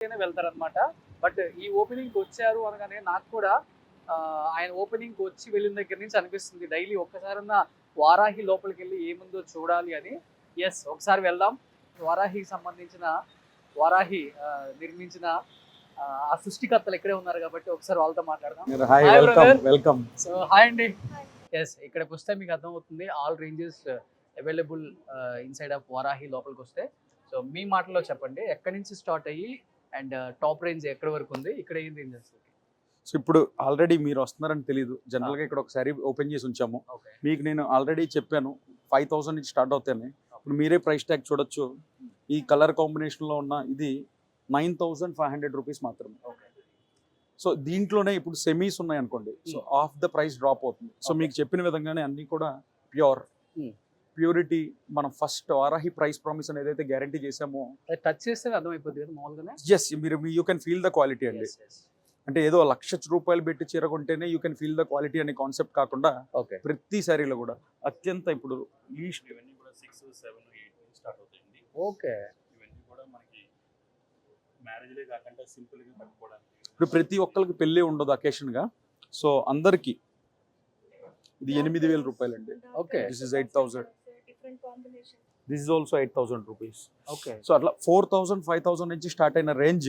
అయితేనే వెళ్తారనమాట. బట్ ఈ ఓపెనింగ్కి వచ్చారు అనగానే నాకు కూడా ఆయన ఓపెనింగ్కి వచ్చి వెళ్ళిన దగ్గర నుంచి అనిపిస్తుంది డైలీ ఒక్కసారన్నా వారాహి లోపలికి వెళ్ళి ఏముందో చూడాలి అని. ఎస్, ఒకసారి వెళ్దాం. వారాహికి సంబంధించిన వారాహి నిర్మించిన ఆ సృష్టికర్తలు ఇక్కడే ఉన్నారు కాబట్టి ఒకసారి వాళ్ళతో మాట్లాడదాం. వెల్కమ్. సో హాయ్ అండి. ఎస్, ఇక్కడికి వస్తే మీకు అర్థమవుతుంది all ranges available inside of Varahi లోపలికి వస్తే. సో మీ మాటల్లో చెప్పండి, ఎక్కడి నుంచి స్టార్ట్ అయ్యి అండ్ టాప్ రేంజ్ ఎక్కడి వరకు ఉంది, ఇక్కడ ఏం రేంజెస్? సో ఇప్పుడు ఆల్రెడీ మీరు వస్తున్నారని తెలియదు, జనరల్గా ఇక్కడ ఒకసారి ఓపెన్ చేసి ఉంచాము. మీకు నేను ఆల్రెడీ చెప్పాను 5000 నుంచి స్టార్ట్ అవుతాయి. ఇప్పుడు మీరే ప్రైస్ ట్యాగ్ చూడొచ్చు. ఈ కలర్ కాంబినేషన్లో ఉన్న ఇది 9500 రూపీస్ మాత్రమే. సో దీంట్లోనే ఇప్పుడు సెమీస్ ఉన్నాయి అనుకోండి, so of the price drop అవుతుంది. సో మీకు చెప్పిన విధంగానే అన్నీ కూడా ప్యూరిటీ. మనం ఫస్ట్ వారాహి ప్రైస్ ప్రామిస్ అని ఏదైతే గ్యారంటీ చేసామో టచ్ చేస్తే అర్థమైపోతుంది కదా మామూలుగానే. ఎస్, మీరు you can feel the quality అండి. అంటే ఏదో 1,00,000 రూపాయలు పెట్టి చీర కొంటేనే you can feel the quality అనే కాన్సెప్ట్ కాకుండా ప్రతి సారీలో కూడా అత్యంత ఇప్పుడు లీస్ట్ ఇవన్నీ కూడా 6, 7, 8 స్టార్ట్ అవుతాయండి. ఓకే, ఇవన్నీ కూడా మనకి మ్యారేజ్లే కాకుండా సింపుల్గా కట్టుకోవడానికి. ఇప్పుడు ప్రతి ఒక్కరికి పెళ్ళి ఉండదు అకేషన్గా. సో అందరికి ఇది 8,000 రూపాయలు అండి. Okay, this is 8,000. This is also 8,000 rupees. Okay, so అట్లా 4,000, 5,000 నుంచి స్టార్ట్ అయిన రేంజ్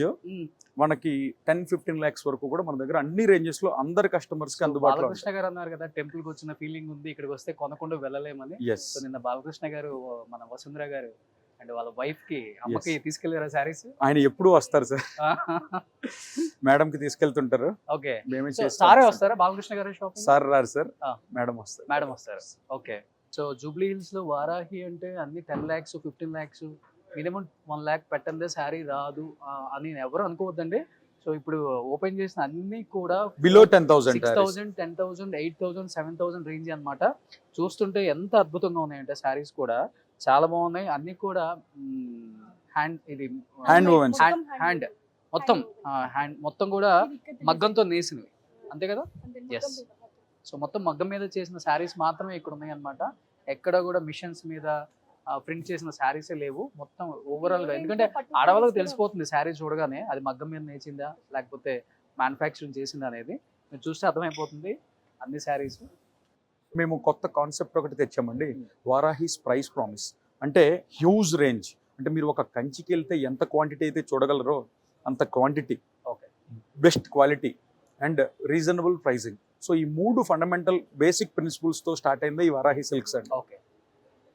మనకి 10-15 lakhs వరకు కూడా మన దగ్గర అన్ని రేంజెస్ లో అందరి కస్టమర్స్ కి అందుబాటులో. బాలకృష్ణ గారు అన్నారు కదా టెంపుల్ కి వచ్చిన ఫీలింగ్ ఉంది, ఇక్కడికి వస్తే కొనకుండా వెళ్ళలేమని. సో నిన్న బాలకృష్ణ గారు మన వసుంధర గారు అండ్ వాళ్ళ వైఫ్ కి అమ్మకి తీసుకెళ్లారా సారీస్? ఆయన ఎప్పుడు వస్తారు సార్, మేడం కి తీసుకెళ్తుంటారు. ఓకే, మేమే సారే వస్తారా బాలకృష్ణ గారు షాపింగ్? సార్ రారు సార్, మేడం వస్తారు. మేడం వస్తారు. ఓకే, సో జూబ్లీ హిల్స్ లో వారాహి అంటే అన్ని 10 lakhs 15 lakhs మినిమం 1 lakh పెట్టందే శారీ రాదు అని ఎవరు అనుకోవద్దండి. సో ఇప్పుడు ఓపెన్ చేసిన అన్ని కూడా బిలో 10,000, 6,000, 10,000, 8,000, 7,000 రేంజ్ అన్నమాట. చూస్తుంటే ఎంత అద్భుతంగా ఉన్నాయంటే శారీస్ కూడా చాలా బాగున్నాయి. అన్ని కూడా హ్యాండ్ మొత్తం కూడా మగ్గంతో నేసినవి, అంతే కదా? ఎస్, సో మొత్తం మగ్గం మీద చేసిన శారీస్ మాత్రమే ఇక్కడ ఉన్నాయి అన్నమాట. ఎక్కడ కూడా మిషన్స్ మీద ప్రింట్ చేసిన శారీసే లేవు మొత్తం ఓవరాల్ గా. ఎందుకంటే ఆడవాళ్ళకి తెలిసిపోతుంది శారీ చూడగానే అది మగ్గం మీద నేచిందా లేకపోతే మ్యానుఫ్యాక్చరింగ్ చేసిందా అనేది. మీరు చూస్తే అర్థమైపోతుంది అన్ని శారీస్. మేము కొత్త కాన్సెప్ట్ ఒకటి తెచ్చామండి, వారాహిస్ ప్రైస్ ప్రామిస్. అంటే హ్యూజ్ రేంజ్. అంటే మీరు ఒక కంచికి వెళ్తే ఎంత క్వాంటిటీ అయితే చూడగలరో అంత quantity, best quality and reasonable pricing. So ఈ 3 ఫండమెంటల్ బేసిక్ ప్రిన్సిపల్స్ తో స్టార్ట్ అయింది ఈ వారాహి సిల్క్స్ అండి. ఓకే,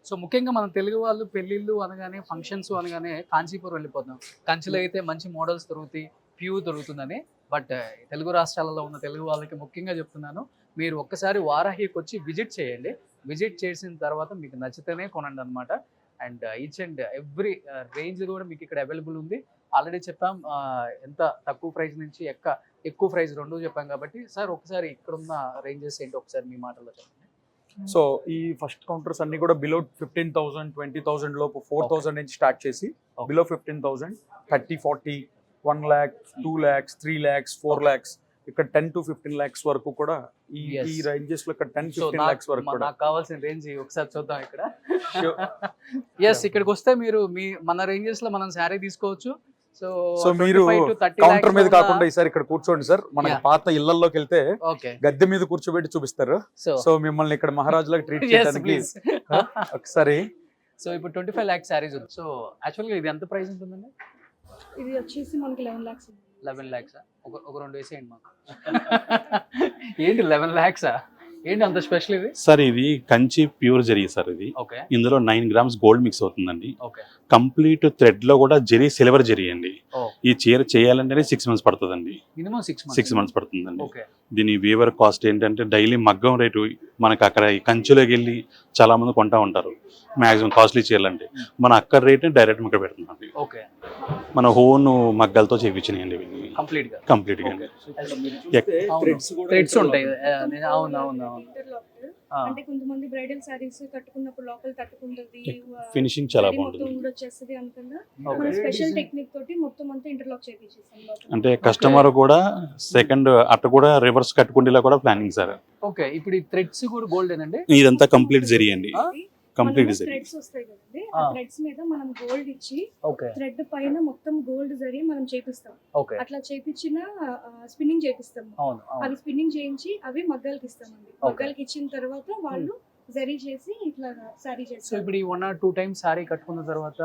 సో ముఖ్యంగా మనం తెలుగు వాళ్ళు పెళ్ళిళ్ళు అనగానే ఫంక్షన్స్ అనగానే కాంచీపురం వెళ్ళిపోతాం. కంచిలో అయితే మంచి మోడల్స్ దొరుకుతాయి, ప్యూర్ దొరుకుతుందని. బట్ తెలుగు రాష్ట్రాలలో ఉన్న తెలుగు వాళ్ళకి ముఖ్యంగా చెప్తున్నాను, మీరు ఒక్కసారి వారాహికి వచ్చి విజిట్ చేయండి. విజిట్ చేసిన తర్వాత మీకు నచ్చితేనే కొనండి అనమాట. And each and every range కూడా మీకు ఇక్కడ అవైలబుల్ ఉంది. ఆల్రెడీ చెప్పాం ఎంత తక్కువ ప్రైస్ నుంచి ఎక్కువ ప్రైస్ రెండు చెప్పాం కాబట్టి. సార్ ఒకసారి ఇక్కడ ఉన్న రేంజెస్ ఏంటి ఒకసారి మీ మాటల్లో చెప్పండి. సో ఈ ఫస్ట్ కౌంటర్స్ అన్ని కూడా బిలో 15,000, 20,000 లోపు 4,000 నుంచి స్టార్ట్ చేసి below 15,000, 30, 40, 1 lakh, 2 lakhs, 3 lakhs, 4 lakhs, ఇక్కడ 10 to 15 lakhs వరకు కూడా ఈ రేంజెస్ లో ఇక్కడ 10-15 lakhs వరకు కూడా. నాకు కావాల్సిన రేంజ్ ఒకసారి చూద్దాం ఇక్కడ. ఎస్, ఇక్కడికి వస్తే మీరు మన రేంజెస్ లో మనం శారీ తీసుకోవచ్చు. సో మీరు కౌంటర్ మీద కాకుండా ఈసారి ఇక్కడ కూర్చోండి సార్. మనకి పాత ఇళ్లలోకి వెళ్తే గద్దె మీద కూర్చోబెట్టి చూపిస్తారు. సో మిమ్మల్ని ఇక్కడ మహారాజులకు ట్రీట్ చేయడానికి ఒకసారి. సో ఇప్పుడు 25 lakhs శారీస్ ఉంది. సో యాక్చువల్ గా ఇది ఎంత ప్రైస్ ఉంటుందండి? ఇది వచ్చేసి మనకి 11 lakhs. 11 lakhs ఒక 2 వేసేయండి మాకు. ఏంటి 11 lakhs? ఏంటి అంత స్పెషల్ ఇది? సార్ ఇది కంచి ప్యూర్ జరీ సార్. ఇది ఇందులో 9 grams గోల్డ్ మిక్స్ అవుతుందండి. కంప్లీట్ థ్రెడ్ లో కూడా జరీ సిల్వర్ జరీ అండి. ఈ చీర చేయాలంటేనే 6 months పడుతుందండి. మినిమం 6 months పడుతుందండి. దీని వీవర్ కాస్ట్ ఏంటంటే డైలీ మగ్గం రేటు మనకు అక్కడ కంచిలోకి వెళ్ళి చాలా మంది కొంటా ఉంటారు మాక్సిమం కాస్ట్లీ చీరలండి. మన అక్కడ రేట్ డైరెక్ట్ ఇక్కడ పెడుతున్నాం. మన హోన్ మగ్గాలతో చేయించినాయండి కంప్లీట్ గా. థ్రెడ్స్ ఉంటాయి. అంటే కొంతమంది బ్రైడల్ సారీస్ కట్టుకున్నప్పుడు లోపల తట్టుకుంటది, ఫినిషింగ్ చాలా బాగుంటుంది. వచ్చేస్తది అనుకున్నా మన స్పెషల్ టెక్నిక్ తోటి మొత్తం అంతా ఇంటర్లాక్ చేయించేసాం. అంటే కస్టమర్ కూడా సెకండ్ అట్ట కూడా రివర్స్ కట్టుకుంటేలా కూడా ప్లానింగ్ సార్. ఓకే, ఇప్పుడు ఈ థ్రెడ్స్ కూడా గోల్డ్ ఏనండి? ఇదంతా కంప్లీట్ జరీ అండి. Complete design. థ్రెడ్స్ వస్తాయి కదండి, ఆ ఆ. థ్రెడ్స్ మీద మనం గోల్డ్ ఇచ్చి ఓకే థ్రెడ్ పైన మొత్తం గోల్డ్ జరి మనం చేపిస్తాం. ఓకే అట్లా చేపించిన స్పిన్నింగ్ చేపిస్తాం. అవును అవును అవి స్పిన్నింగ్ చేయించి అవి మగ్గాలకి ఇస్తామండి. మగ్గాలకి ఇచ్చిన తర్వాత వాళ్ళు జరీ చేసి ఇట్లా సారీ సో చేస్తారు. ఇప్పుడు ఈ 1 or 2 times సారీ కట్టుకున్న తర్వాత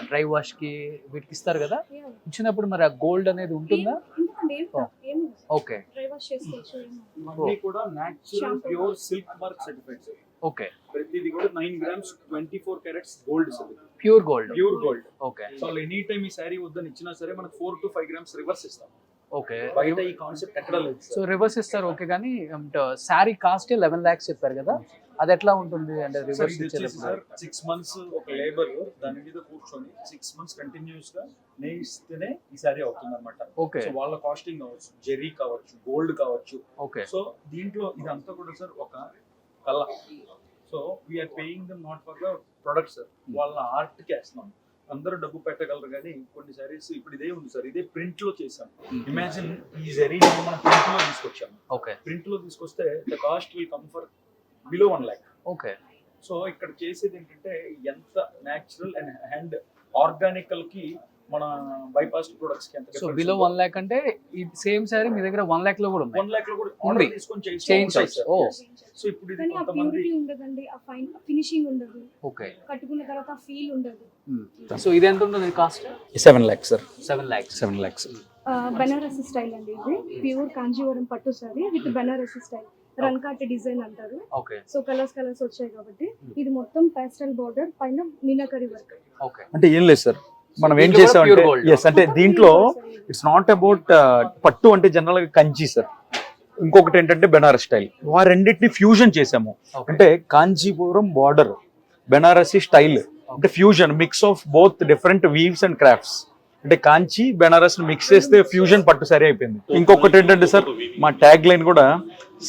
డ్రై వాష్ కి వీటికి ఇస్తారు కదా, ఇచ్చినప్పుడు మరి ఆ గోల్డ్ అనేది ఉంటుందా? ఓకే డ్రై వాష్ చేసుకోవచ్చు. ఇవన్నీ కూడా natural Shampoo. Pure silk mark certified sir. Okay ప్రతిది కూడా 9 grams 24 carats gold sir. Pure gold. Pure gold. Okay so any time ఈ సారీ వద్దని ఇచ్చినా సరే మనకు 4 to 5 grams రివర్స్ ఇస్తాం. ఓకే బయట ఈ కాన్సెప్ట్ ఎక్కడ లేదు సో సార్. రివర్స్ ఇస్తారు ఓకే, కానీ శారీ కాస్ట్ 11 lakhs చెప్పారు కదా, అది ఎట్లా ఉంటుంది అంటే సార్ రివర్స్ ఇది వచ్చేసి ఇచ్చేటప్పుడు? సార్ 6 months ఒక లేబర్ దాని మీద కూర్చొని 6 months కంటిన్యూస్ గా నేయిస్తేనే ఈ సారీ అవుతుంది అనమాట. ఓకే సో వాళ్ళ కాస్టింగ్ కావచ్చు, జెరీ కావచ్చు, గోల్డ్ కావచ్చు. ఓకే సో దీంట్లో ఇదంతా కూడా సార్ ఒక కళ. So we are paying them not for the product sir, వాళ్ళ ఆర్ట్ కి వేస్తున్నాం. అందరూ డబ్బు పెట్టగలరు కానీ కొన్ని సారీస్ ఇప్పుడు ఇదే ఉంది సార్, ఇదే ప్రింట్ లో చేసాం. ఇమాజిన్ ఈ జరీ మనం ప్రింట్ లో తీసుకొచ్చాము. ఓకే ప్రింట్ లో తీసుకొస్తే the cost will come for below 1 lakh. Okay so ఇక్కడ చేసేది ఏంటంటే ఎంత న్యాచురల్ అండ్ ఆర్గానికల్ కి మన బైపాస్ ప్రొడక్ట్స్ కి ఎంత సో బిలో 1 lakh అంటే ఈ సేమ్ శారీ మీ దగ్గర 1 lakh లో కూడా ఉంది. 1 lakh లో కూడా ఉంది. ఆర్డర్ తీసుకొని చేయించవచ్చు. ఓ సో ఇప్పుడు ఇది కానీ ఆ కొంతమంది ప్యూరిటీ ఉండదండి, ఆ ఫైన్ ఫినిషింగ్ ఉండదు, ఓకే కట్టుకున్న తర్వాత ఆ ఫీల్ ఉండదు. సో ఇది ఎంత ఉంటుంది cost? 7 lakhs sir. 7 lakhs. 7 lakhs. Banarasi style అండి ఇది, ప్యూర్ కాంజీవరం పట్టు సారీ విత్ బనారసి స్టైల్, రన్కాట్ డిజైన్ అంటారు. ఓకే సో కలర్స్ వచ్చాయి కాబట్టి ఇది మొత్తం పేస్టల్ బోర్డర్ పైన మీనాకరీ వర్క్. ఓకే అంటే ఏం లేదు సార్, మనం ఏం దీంట్లో కూడా చేసామంటే pure gold. ఎస్ అంటే దీంట్లో ఇట్స్ నాట్ అబౌట్ పట్టు అంటే జనరల్ గా కంచి సార్, ఇంకొకటి ఏంటంటే బెనారస్ స్టైల్. ఆ రెండింటిని ఫ్యూజన్ చేసాము. Okay. అంటే కాంచీపురం బార్డర్, బెనారసి స్టైల్, అంటే fusion mix of both different weaves and crafts. అంటే కాంచి బెనారస్ మిక్స్ చేస్తే ఫ్యూజన్ పట్టు సరి అయిపోయింది. ఇంకొకటి ఏంటంటే సార్, మా ట్యాగ్ లైన్ కూడా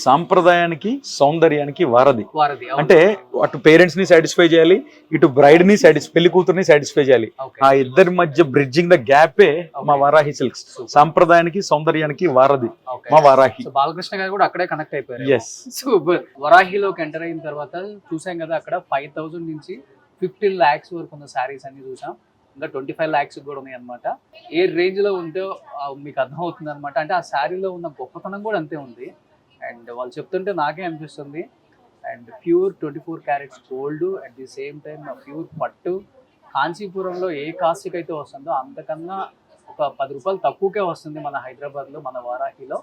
సాంప్రదాయానికి సౌందర్యానికి వారధి. వారధి అవును. అంటే అటు పేరెంట్స్ ని సాటిస్ఫై చేయాలి, ఇటు బ్రైడ్ ని పెళ్లి కూతుర్ని సాటిస్ఫై చేయాలి. Okay. ఆ ఇద్దరి మధ్య బ్రిడ్జింగ్ ద గ్యాపే మా వారాహి సిల్క్స్. సాంప్రదాయానికి సౌందర్యానికి వారధి Okay. మా వారాహి. సో బాలకృష్ణ గారు కూడా అక్కడే కనెక్ట్ అయిపోయారు. ఎస్. సో వరాహిలోకి ఎంటర్ అయిన తర్వాత చూసాం కదా, అక్కడ 5,000 నుంచి 15 lakhs వరకు ఉన్న శారీస్ అన్ని చూసాం. ఇంకా 25 lakhs కూడా ఉన్నాయి అనమాట. ఏ రేంజ్ లో ఉందో మీకు అర్థం అవుతుంది అనమాట. అంటే ఆ శారీలో ఉన్న గొప్పతనం కూడా అంతే ఉంది. అండ్ వాళ్ళు చెప్తుంటే నాకే అనిపిస్తుంది. And pure 24 carats gold, at the same time pure పట్టు. కాంచీపురంలో ఏ కాస్ట్కి అయితే వస్తుందో అంతకన్నా ఒక 10 రూపాయలు తక్కువకే వస్తుంది మన హైదరాబాద్లో, మన వారాహిలో.